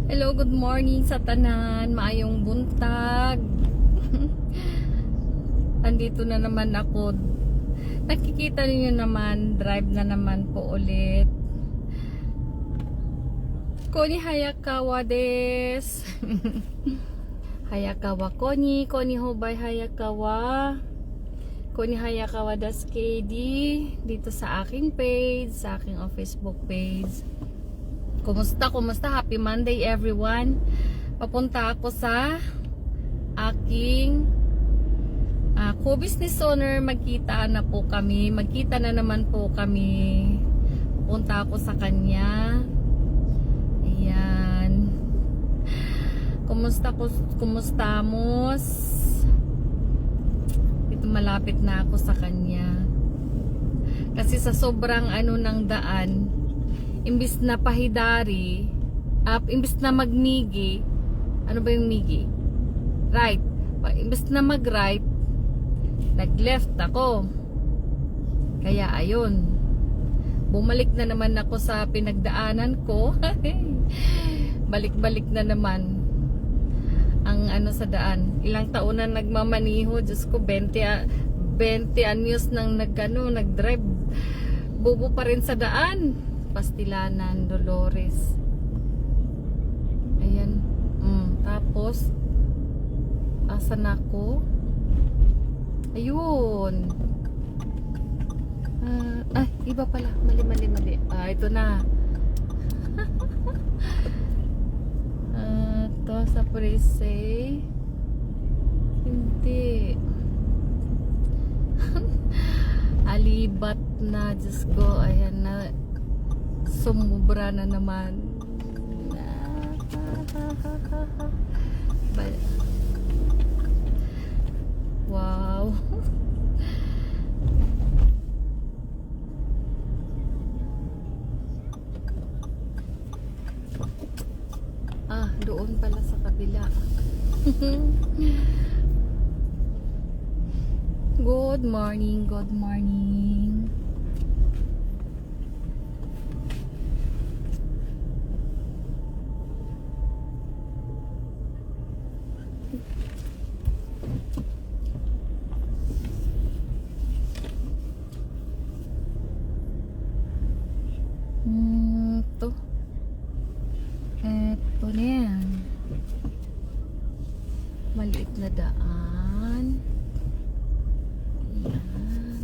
Hello, good morning sa tanan. Maayong buntag. Andito na naman ako. Nakikita niyo naman, drive na naman po ulit. Koni Hayakawa des. Hayakawa Koni Hobay Hayakawa. Koni Hayakawa das KD dito sa aking page, sa aking Facebook page. Kumusta? Happy Monday everyone. Papunta ako sa aking co-business owner. Magkita na naman po kami. Punta ako sa kanya. Ayan. Kumusta mos? Ito malapit na ako sa kanya. Kasi sa sobrang ng daan, imbis na pahidari, imbis na magmigi, ano ba yung migi? Right. Imbis na mag-right, nag-left ako. Kaya ayun. Bumalik na naman ako sa pinagdaanan ko. Balik-balik na naman ang sa daan. Ilang taon na nagmamaniho, Diyos ko, 20 anyos nang nag-drive. Bubo pa rin sa daan. Pastilanan, Dolores. Ayan. Tapos asan ako? Ayun. Iba pala. Mali. Ito na. Ito sa Prese. Hindi. Alibat na. Diyos ko. Ayan na. Sumubra na naman. Wow. Doon pala sa kabila. Good morning. Eto na yan. Maliit na daan. Ayan.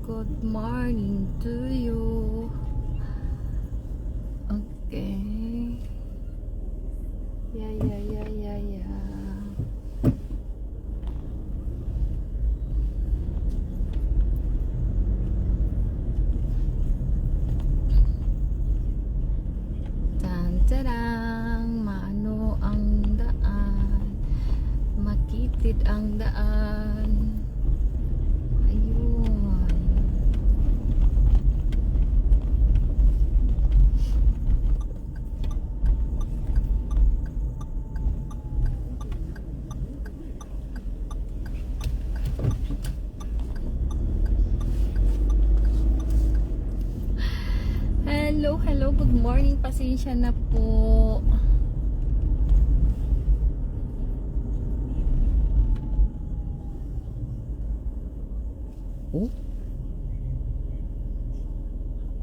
Good morning to you. Okay. Yeah. Tarang, maano ang daan, makitid ang daan. Ayun. Hello, good morning. Pasensya na po.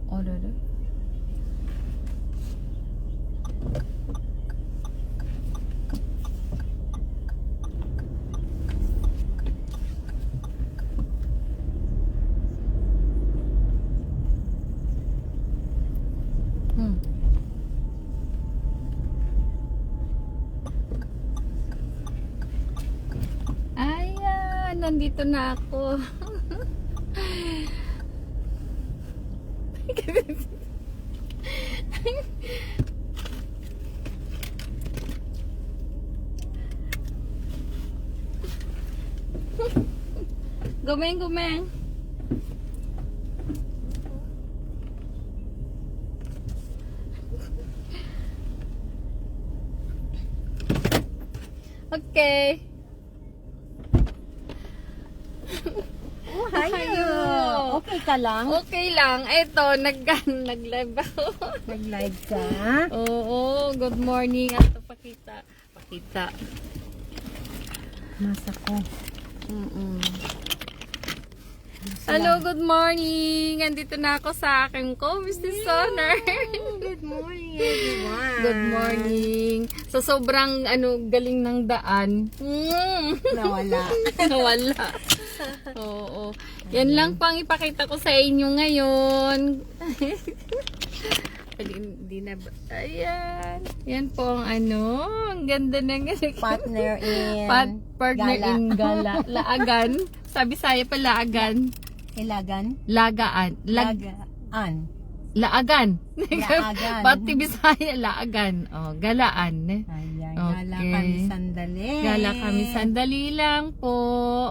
Order. Ayan, nandito na ako. Gumeng. Okay. Hayo. Okay ka lang? Okay lang. Eto, nag-live ako. Nag-live ka? Oo, good morning. Ato, pakita. Masa ko. Hello, good morning. Andito na ako sa akin ko, Mr. Sonar. Good morning, everyone. Good morning. So, sobrang galing ng daan. Nawala. Nawala. Oo. Yan lang pang ipakita ko sa inyo ngayon. Hindi na ba? Ayan. Yan po ang ang ganda ng Partner in partner gala. in gala. Laagan. Sabi saya pa laagan. Ilagan? Lagaan. Lagaan. Laagan. Laagan. Pati Bisaya, laagan. Oh, galaan. Ayan, Okay. gala kami sandali. Gala kami sandali lang po.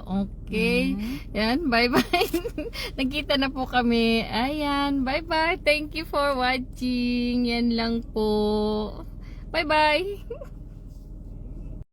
Okay. Yan, bye-bye. Nagkita na po kami. Ayan, bye-bye. Thank you for watching. Yan lang po. Bye-bye.